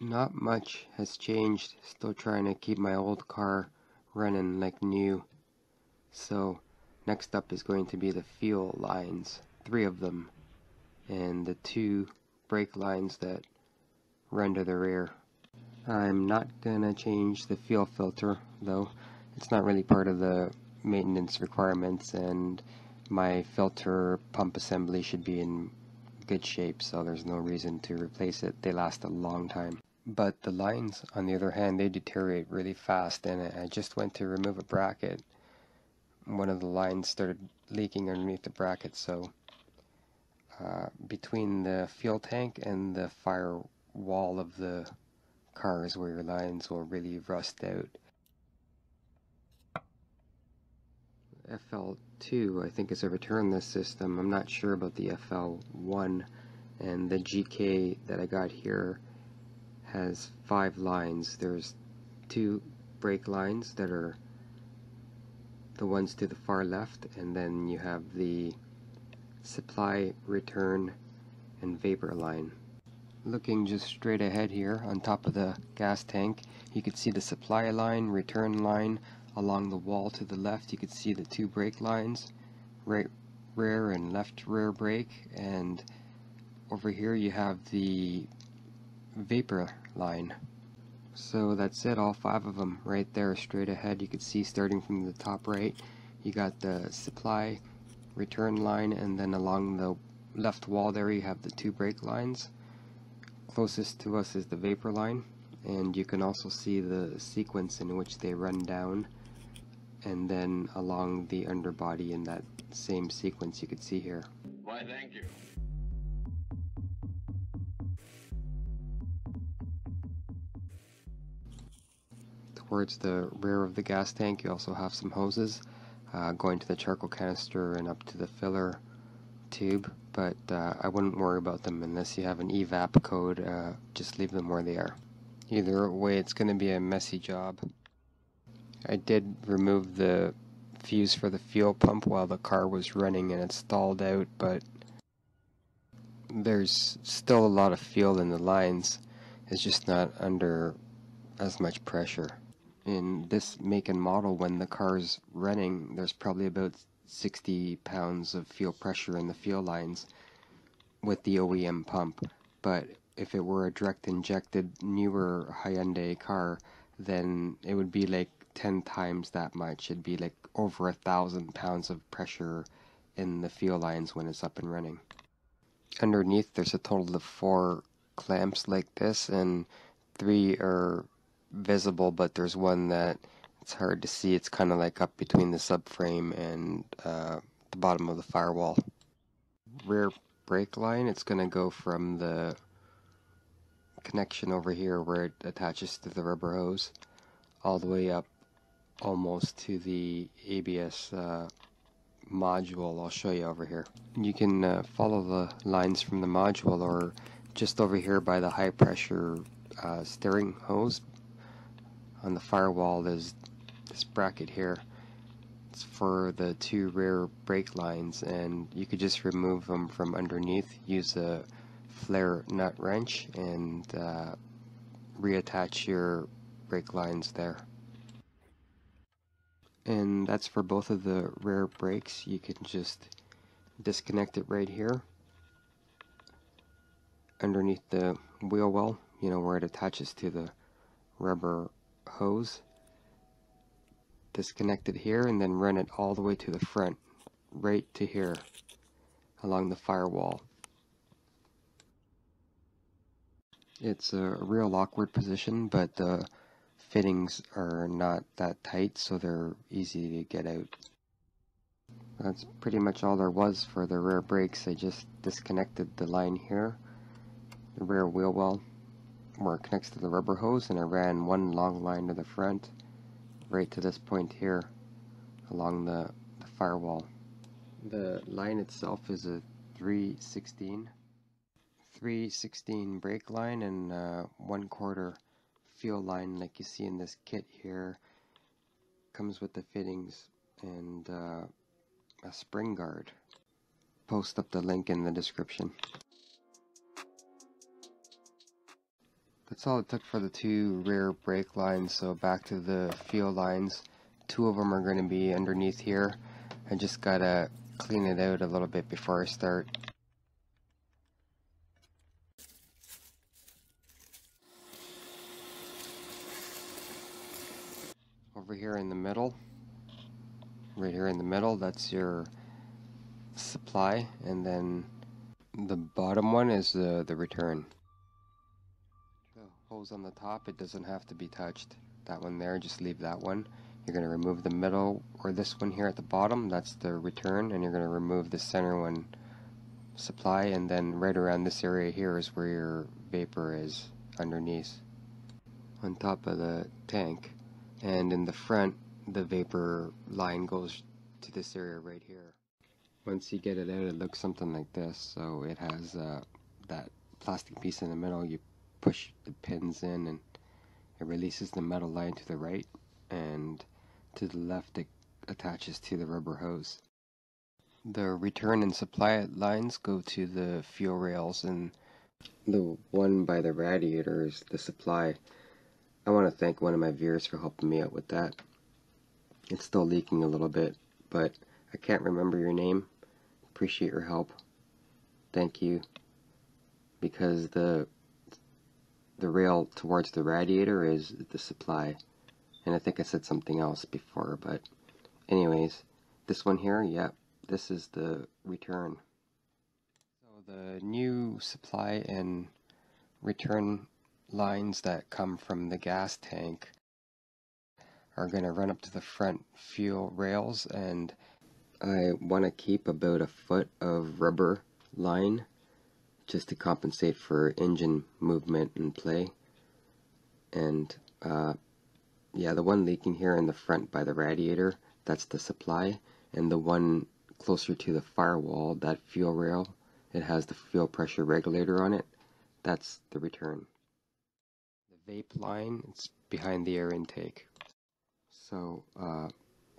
Not much has changed, still trying to keep my old car running like new. So next up is going to be the fuel lines, 3 of them, and the 2 brake lines that run to the rear. I'm not gonna change the fuel filter though, it's not really part of the maintenance requirements, and my filter pump assembly should be in good shape, so there's no reason to replace it. They last a long time. But the lines, on the other hand, they deteriorate really fast, and I just went to remove a bracket. One of the lines started leaking underneath the bracket, so between the fuel tank and the firewall of the car is where your lines will really rust out. FL2, I think, is a return this system. I'm not sure about the FL1, and the GK that I got here has 5 lines. There's 2 brake lines that are the ones to the far left, and then you have the supply, return, and vapor line. Looking just straight ahead here on top of the gas tank, you can see the supply line, return line. Along the wall to the left you can see the 2 brake lines, right rear and left rear brake, and over here you have the vapor line. So that's it, all 5 of them right there straight ahead. You can see starting from the top right you got the supply, return line, and then along the left wall there you have the 2 brake lines. Closest to us is the vapor line, and you can also see the sequence in which they run down, and then along the underbody in that same sequence you can see here. Why, thank you. Towards the rear of the gas tank you also have some hoses going to the charcoal canister and up to the filler tube, but I wouldn't worry about them unless you have an evap code. Just leave them where they are. Either way, it's going to be a messy job. I did remove the fuse for the fuel pump while the car was running and it stalled out, but there's still a lot of fuel in the lines. It's just not under as much pressure. In this make and model, when the car's running, there's probably about 60 pounds of fuel pressure in the fuel lines with the OEM pump, but if it were a direct injected newer Hyundai car, then it would be like 10 times that much. It'd be like over 1,000 pounds of pressure in the fuel lines when it's up and running. Underneath there's a total of 4 clamps like this, and 3 are visible, but there's one that it's hard to see. It's kind of like up between the subframe and the bottom of the firewall. Rear brake line, it's going to go from the connection over here where it attaches to the rubber hose all the way up almost to the ABS module. I'll show you over here. You can follow the lines from the module, or just over here by the high pressure steering hose on the firewall there's this bracket here. It's for the 2 rear brake lines, and you could just remove them from underneath, use a flare nut wrench, and reattach your brake lines there. And that's for both of the rear brakes. You can just disconnect it right here underneath the wheel well, you know, where it attaches to the rubber hose. Disconnect it here and then run it all the way to the front, right to here along the firewall. It's a real awkward position, but the fittings are not that tight, so they're easy to get out. That's pretty much all there was for the rear brakes. I just disconnected the line here, the rear wheel well, where it connects to the rubber hose, and I ran one long line to the front, right to this point here, along the firewall. The line itself is a 3/16 brake line and 1/4 fuel line, like you see in this kit here. Comes with the fittings and a spring guard. Post up the link in the description. That's all it took for the two rear brake lines, so back to the fuel lines. Two of them are going to be underneath here. I just gotta clean it out a little bit before I start. Over here in the middle, right here in the middle, that's your supply, and then the bottom one is the return. The hose on the top, it doesn't have to be touched. That one there, just leave that one. You're going to remove the middle, or this one here at the bottom, that's the return, and you're going to remove the center one, supply, and then right around this area here is where your vapor is underneath, on top of the tank. And in the front, the vapor line goes to this area right here. Once you get it out, it looks something like this. So it has that plastic piece in the middle. You push the pins in and it releases the metal line to the right, and to the left it attaches to the rubber hose. The return and supply lines go to the fuel rails, and the one by the radiator is the supply. I want to thank one of my viewers for helping me out with that. It's still leaking a little bit, but I can't remember your name. Appreciate your help. Thank you. Because the rail towards the radiator is the supply. And I think I said something else before, but anyways, this one here, yep, this is the return. So the new supply and return lines that come from the gas tank are going to run up to the front fuel rails, and I want to keep about a foot of rubber line just to compensate for engine movement and play. And yeah, the one leaking here in the front by the radiator, that's the supply, and the one closer to the firewall, that fuel rail, it has the fuel pressure regulator on it, that's the return. The vape line, it's behind the air intake. So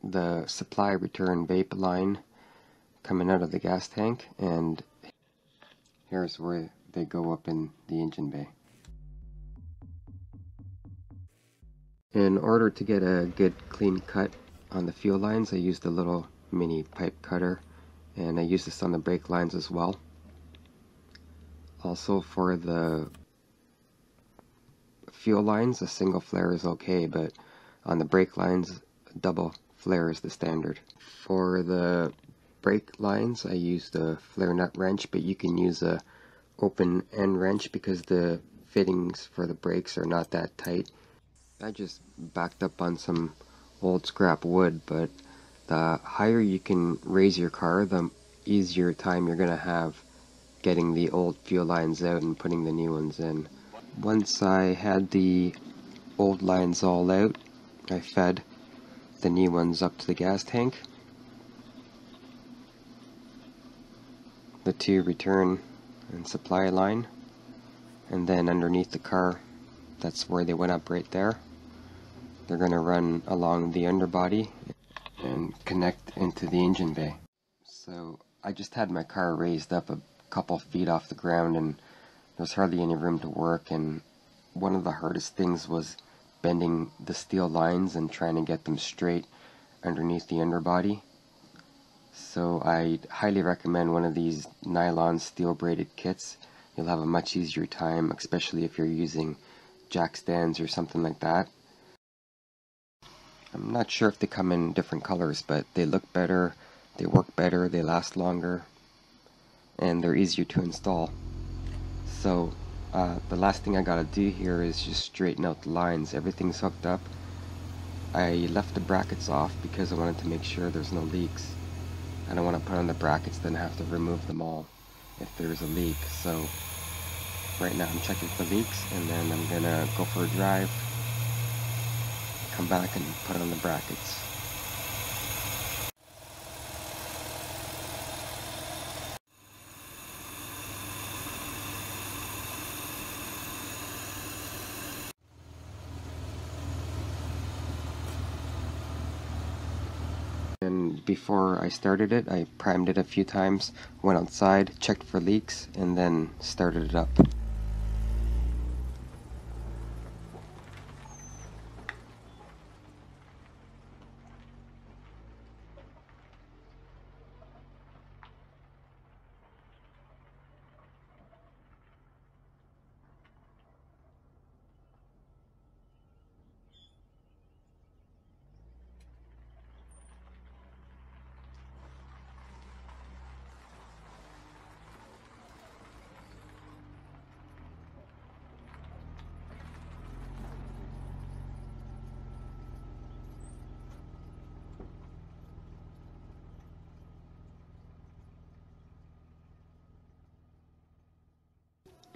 the supply return vape line coming out of the gas tank, and here's where they go up in the engine bay. In order to get a good clean cut on the fuel lines, I used a little mini pipe cutter, and I use this on the brake lines as well. Also for the fuel lines, a single flare is okay, but on the brake lines, a double flare is the standard. For the brake lines, I used a flare nut wrench, but you can use a open end wrench because the fittings for the brakes are not that tight. I just backed up on some old scrap wood, but the higher you can raise your car, the easier time you're going to have getting the old fuel lines out and putting the new ones in. Once I had the old lines all out, I fed the new ones up to the gas tank. The two return and supply line, and then underneath the car, that's where they went up right there. They're going to run along the underbody and connect into the engine bay. So I just had my car raised up a couple feet off the ground, and there's hardly any room to work, and one of the hardest things was bending the steel lines and trying to get them straight underneath the underbody. So I highly recommend one of these nylon steel braided kits. You'll have a much easier time, especially if you're using jack stands or something like that. I'm not sure if they come in different colors, but they look better, they work better, they last longer, and they're easier to install. So the last thing I gotta do here is just straighten out the lines. Everything's hooked up. I left the brackets off because I wanted to make sure there's no leaks. I don't want to put on the brackets then have to remove them all if there's a leak. So right now I'm checking for leaks, and then I'm gonna go for a drive, come back and put on the brackets. And before I started it, I primed it a few times, went outside, checked for leaks, and then started it up.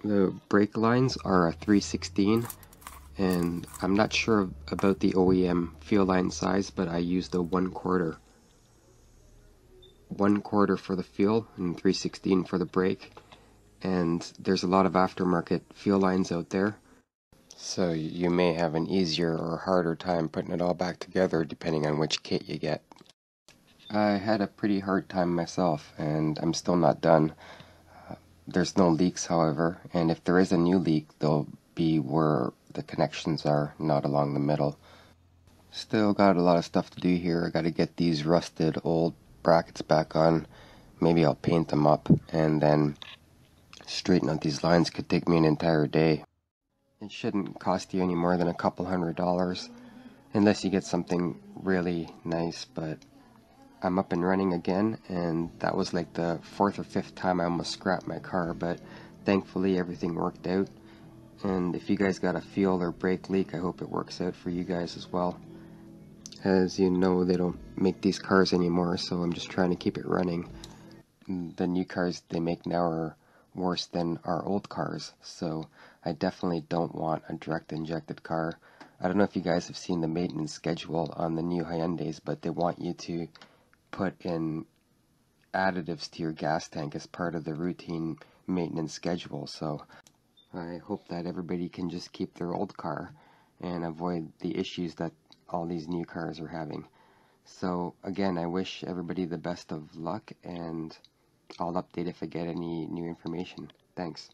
The brake lines are a 316, and I'm not sure about the OEM fuel line size, but I used a 1/4. 1/4 for the fuel and 316 for the brake. And there's a lot of aftermarket fuel lines out there, so you may have an easier or harder time putting it all back together depending on which kit you get. I had a pretty hard time myself, and I'm still not done. There's no leaks, however, and if there is a new leak, they'll be where the connections are, not along the middle. Still got a lot of stuff to do here. I gotta get these rusted old brackets back on. Maybe I'll paint them up, and then straighten out these lines. Could take me an entire day. It shouldn't cost you any more than a couple $100, unless you get something really nice, but I'm up and running again, and that was like the 4th or 5th time I almost scrapped my car, but thankfully everything worked out. And if you guys got a fuel or brake leak, I hope it works out for you guys as well. As you know, they don't make these cars anymore, so I'm just trying to keep it running. The new cars they make now are worse than our old cars, so I definitely don't want a direct injected car. I don't know if you guys have seen the maintenance schedule on the new Hyundais, but they want you to put in additives to your gas tank as part of the routine maintenance schedule, so I hope that everybody can just keep their old car and avoid the issues that all these new cars are having. So again, I wish everybody the best of luck, and I'll update if I get any new information. Thanks.